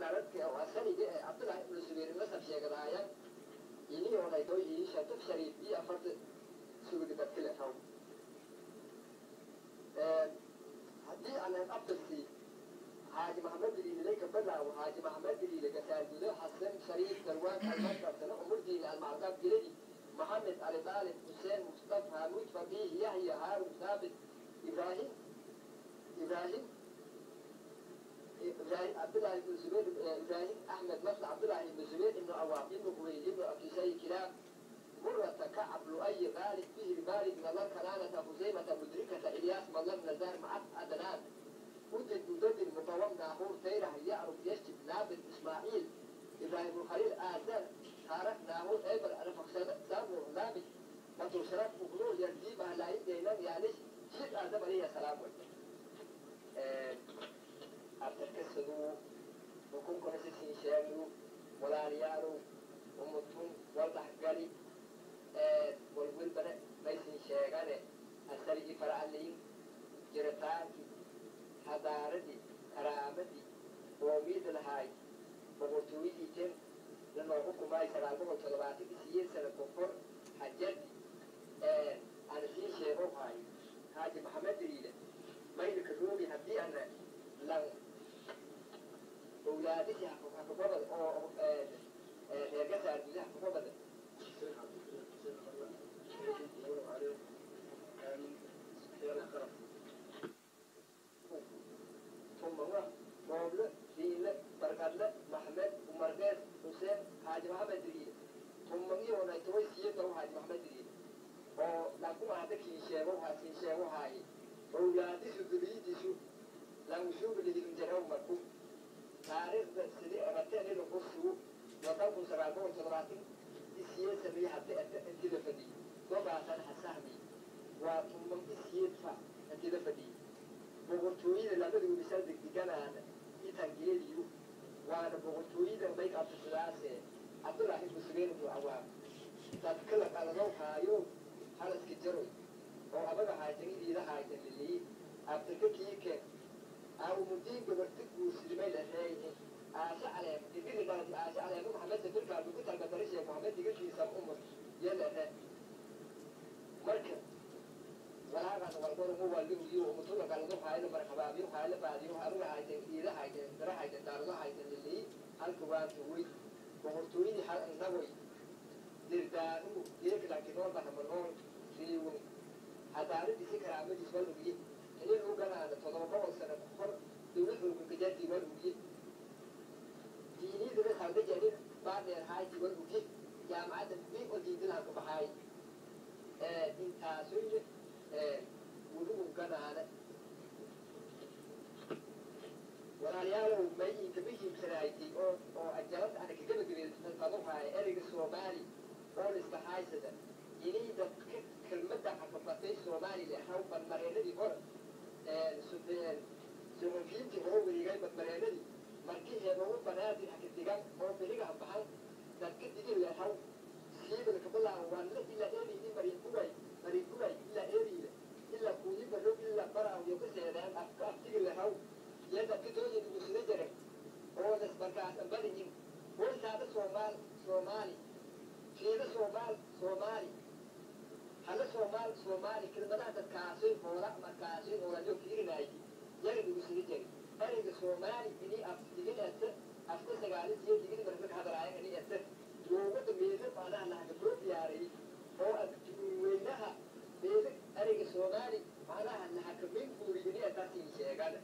كانت وأسألي عبد الله بن الزبير مثلا في جدايا ini orang itu ini satu syarif dia apa tu sudah dekat kelihau. Hadi anak apa sih? Haji Muhammad bin Ali kepada Haji Muhammad bin Ali kata dia Hasan Syarif Darwan Al-Maktab dan umur di Al-Ma'tab jadi Muhammad Ali Talib Hussein Mustafa Hamid Faqih Yahya Harun Thabit Ibrahim عبد الله بن الزبير إبراهيم أحمد مثل عبد الله بن الزبير إنه أواب إنه قوي إنه أكيسي كلاب مرة كعب لؤي غالب فيه البارد نظر كنانة خزيمة مدركة إلياس مظلم نزار معت أدنان وجد مدد المطوم ناهور تيره يعرف يشتب نابل إسماعيل إبراهيم الخليل آذان تارك ناهور إبر أرفق سامر نابل وتشرف مغلول يرجيبها لا يدينان يعني شيء آدم عليه السلام أتكسروا وكون كنسين شاملوا ولا ريالوا ومتون والتحقالي والبلبنة بيسين شاقانة أسرقي فرعلين جرتاكي حضارتي كرامتي وميد الهاي ومتوي إيتين لما حكم ماي سلامه وطلباتي بسيين سنة كفر حجتي أنا سين شاقو هاي حاجي محمد ريلة ما يذكروني هدي أنا لن أولادي حكومة أو جزء الجزء حكومة ثم هو مولى دين بركات محمد ومرقس حسين حاج محمد ريل ثم هي ولا توي سيده حاج محمد ريل أو لكم هذا كيشيء هاي أولادي سدريدي شو لو شوف اللي ينجروا مركوب تاريخ السنة أبتدأ نقصه وطبعا سبعة وثلاثين السياسة اللي حتى أنت دفدي طبعا حسامي وثم السياسة أنت دفدي بقولتوين اللي أنا بقول بسرد كنا أنا يتنجيليو وأنا بقولتوين لما يقعد في الثلاثة عبد الله بن سليم بن عوام تذكرك على روحها يوم حالة كجروي أو أبغى حاجة إذا حاجة اللي أبتدأ كيك أو مدين بمرتب وسلمي لهاي عاشا على تبين الناس عاشا على محمد تركع بقطع المدرسة يا محمد يقول لي سام أمر يلا هاي مركب ولا عن والدور هو اللي يجوا ومطلع على روح هاي المرحبا بيروح هاي بعد يروح أروح هاي إذا هاي ترى هاي دار الله هاي اللي هالكوان توي ومرتوين حال النبوي دردانو يرك لكن نور بحمرون فيهم هتعرف بسكر عمل يسوي بيه إنه هو كان على تضربه سنة كفر دولته من كجاتي والوجيه ديني دول خالد جانين بعد الهاي والوجيه جامعة الدين ودين لها كبحاي إنت سويل ولو كان على ولا يالو ماي كبيش بسرايتي أو أجلت أنا كده بقول تنقضوها إريج الصومالي أو الاستحاي سده يعني ده كلمة حكفتي الصومالي اللي حاول بالمرينة دي فرق سمفين تهرب رجال بالمرينة دي مركيه هو بنادي حكي تجار هو بيرجع بحال ده كده دي اللي حاول سيب اللي قبلها ولا إلا إيري دي مريض كوي إلا إيري إلا كوني بلوك إلا برا ويوكس يعني أفكار تيجي اللي حاول يدا كتوجي المسلجرة هو ناس بركات البلدين هو هذا صومالي في هذا صومالي هذا صومالي كل بدأت الكاسين فورا مكاسين ولا جو كثير نايجي يجي المسلجرة أنا صومالي إني أفتكر أفتكر سجالي تيجي برفق هذا العين إني أفتكر وقت ميزة معناها أنها تقول ياري هو وينها ميزة أنا صومالي معناها أنها كمين فوري إني أتاسي شيء قال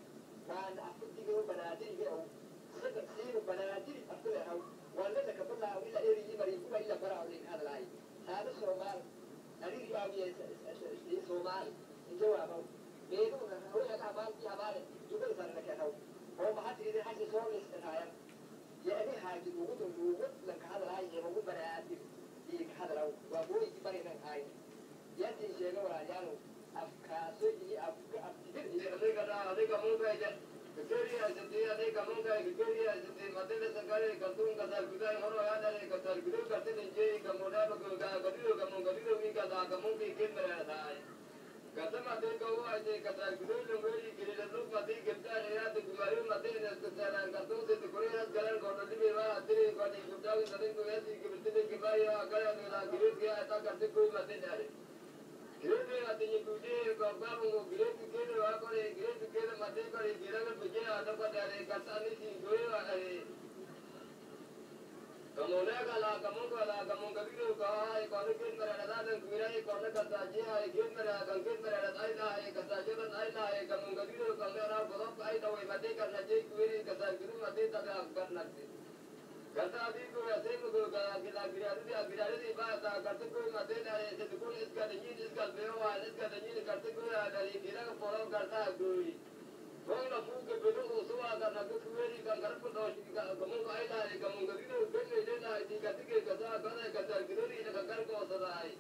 وأنا أفتكر بنادري أو سير بنادري أفتكر أو ولا كبرنا إلا إيري مريض إلا برا عليك هذا العين هذا صومال أريد أبي صومال الجواب بينه هو الأعمال في أعمال جبل صار لك هو ما حد يدري حاجة صور الاستنهاية يعني حاجة وجود لك هذا العين موجود بنادري ديك هذا لو وأبوي يبري من هاي يأتي شيء ولا يالو أفكاسي أفتكر هذيك مو بعيد كثير أجدي هذيك مو بعيد كثير أجدي مثلا سكاري كتوم كذا كذا مرة هذا كذا كذا كذا نجي كمودا كذا مين كذا كمون في كم هذا كذا ما تيجي هو أجي كذا كذا لونغولي كذا لونغ ما تيجي كذا هي تقولي ما تيجي كذا كذا سيد كوريا كذا bani subdagi nadin ko yasi kibirtine kibaya kaya nila giret gaya ata karte koi mate dare giret gaya ate ni kuje kabamu ko giret kene wa kore giret kene mate kore gira ke buje ada pa dare kata ni si goye Kamulia kala kamu kabiru kau ikon kit mereka datang kira ikon kata jia kit mereka kit mereka ayah kata jalan ayah kamu kabiru kamu orang bodoh ayah tahu mati karena jik kiri kata kiri mati tak akan nanti kata adi ko ऐसे मुझे कहा गिरा दी बात करते कोई मते नहीं ऐसे तो कोई इसका बेहो इसका नहीं करते कोई आदमी गिरा का फॉलो करता है कोई Kung na po ke bedo usuwa ka na kusuweri ka garap do ka kamu ka ila e kamu ka dito benne dena di ka tige ka sa ka na ka tar gidori na ka gar ko sa dai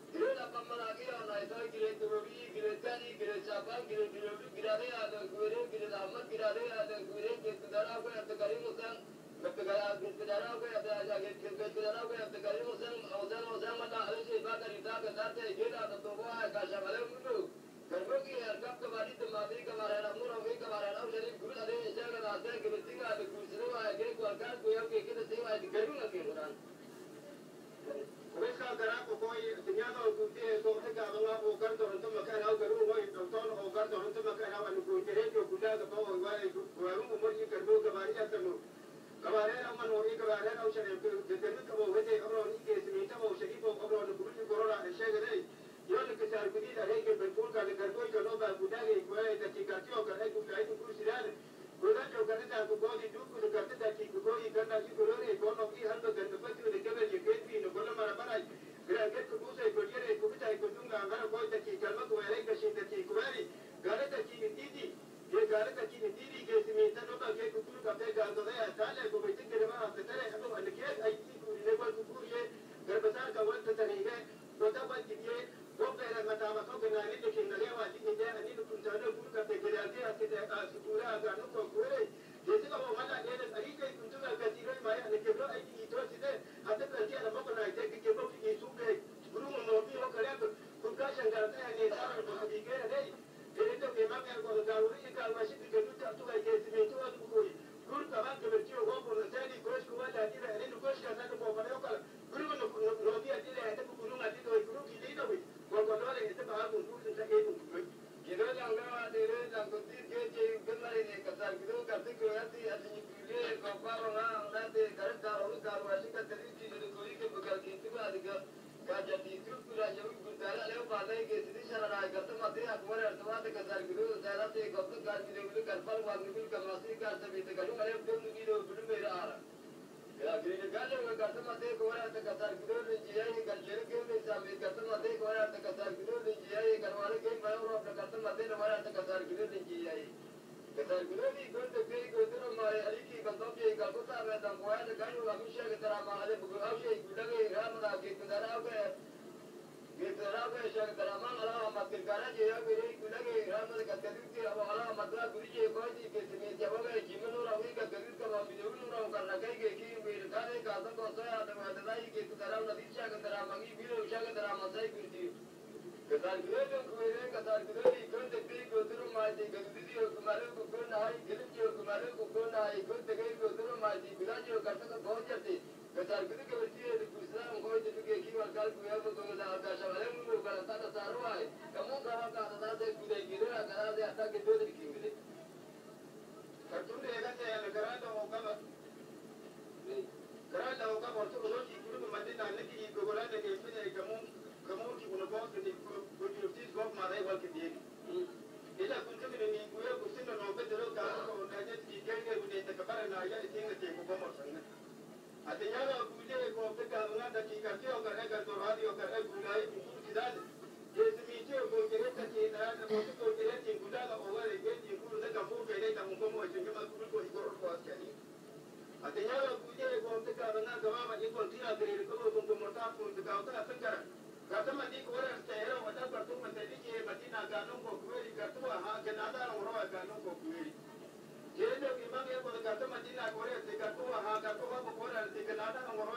gire na pamara ki na ito gire to bi gire tani gire chapa gire girare ada gure gire ahmad girare ada gure ke dara ko at karim husain gapgara ke dara ko at ajage ke dara ko at karim husain mata ale se ba ka rita ka date gela to bo ka shamale mundu Karena kita kap kembali temati kemarin amur kami kemarin am jadi guru ada yang saya kata saya kita tinggal di kursi rumah aja keluarga kuya kita tinggal di gedung lagi orang. Mereka kerap koi ternyata kursi itu mereka mengaku bukan orang tu makan awak gedung koi doktor bukan orang tu makan awak nu kursi itu kuda ke bawah warung umur ini gedung kemarin yang temu. Kemarin aman orang kemarin awak jadi gedung ke bawah jadi orang ini semita bawah jadi bawah orang kursi corona saya kata Yon ke sar kudi da reke betul ka legar koi ka no ba budage ko ai da tikatio ka ai ku kai ku sidan goda jo ka da ku godi du ku ka da ki ku godi ka da ki ku re ko no ki han da ka pa tu de ke be ye ke bi no gola mara bara gra ke ku bu se ko yere ku ta ku dunga ngara ko da ki kalma ko ai ka shin da ki ku ari gare da ki ni tidi ye gare da ki ni tidi ke si mi ta no ka ke ku tu ka te ga do ya ta le ko be tin ke ma ta tare ado an ke ai ki ku ne ko ku ye gar basar ka wa ta tani ke do ta ba ki ye وقال متى ما كنا نتكلم نليه واجي إذا أني كنت أنا أقول كبيراتي أكيد أسطورة أكانو كوكوري جيسي كم ومالا ليه أريد كنت أنا كثيرا ما يعني كبر أي إيتوا سيده هذا كذي أنا ما كنا إذا كبر في يسوع بروم موبي هو كلام كوكا شنكرته يعني سارة بسيطة هذي إذا كمان يقول داروري يقال ماشي بيجلو تابتو كيسي ميتوا أدو كوي كور كمان كبرتيو هو بونساني كوش كوال هذي لا أنا كوش كذا كوبارة يقال كورو نوبي هذي لا هذا كورو هذي ده كورو كذي ده وي Kalau itu bahagian untuk kita itu, kita jangan ada yang kunci kerja kemarin ini kasar kita kerja kerja ada ni pilih kapal orang nanti kerja orang kalau masih kerja itu jadi koi ke bekal kita ada kerja di itu pula jauh berjalan lewat pandai ke sini cara kerja mati aku mana tu ada kasar kita saya nanti kerja kerja itu kapal wangi itu masih kerja itu kalau ada belum itu belum berarah. Ya, kira kalau kerja mati kau ada kasar kita ni jadi kerja kita sambil kerja mati kau ada kasar kita ni jadi kalau ada ke mana orang kerja mati nama ada kasar kita ni jadi kasar kita ni kau tu kau tu nama hari ki kalau tu kalau tu ada dan kau ada kan orang mesti kita ramah ada bukan apa kita lagi ramah lagi kita ramah kita ramah kita ramah Allah makin kerana dia beri kita lagi ramah kita tu Allah makin beri je kau ni kita ni jawab jiman orang ni kita kita kami jawab orang kerana kaya ki Kare kata kau saya ada macam lagi kita dalam nanti saya kita ramai bila saya kita ramai saya kurti. Kita kita kuiran kita kita tapi kita tu mati kita tu kemarin kita naik kita kemarin kita naik kita tu mati bila dia kata kau jadi kita kita kurti itu kurang kau jadi kita kalau kau yang tu dah ada saya mulu kalau tak ada saruai kamu kalau kata ada kita kita kalau ada tak kita jadi kita. Kerana dia kata yang kerana orang kamu kerana orang kamu tu orang itu tu mandi nak lagi kegolan lagi sebenarnya kamu tu guna bawa tu kujutis bawa marai bawa ke dia. Ia pun tu ni kuya kusin dan orang betul kalau orang ada tiga ni boleh tak kabar nak ya itu yang tu bawa sana. Artinya kalau kuya kalau kita mengadak tiga tu orang akan terhadi orang akan gulai pun tidak. Jadi macam kau kira tak kita ada kau kira tinggal orang lagi tinggal tak kamu kira tak mungkin mau jadi macam kau ikut kuas jadi. Artinya kalau kuya kalau kita benar kama ikut tidak beri kalau untuk merta pun kita tak tengkar. Kata mandi orang saya ada bertu menteri je mesti nak ganung kau kuya kata ha kenapa orang ganung kau kuya. Jadi memang ya kalau kata mandi nak orang saya kata ha kata apa orang saya kenapa orang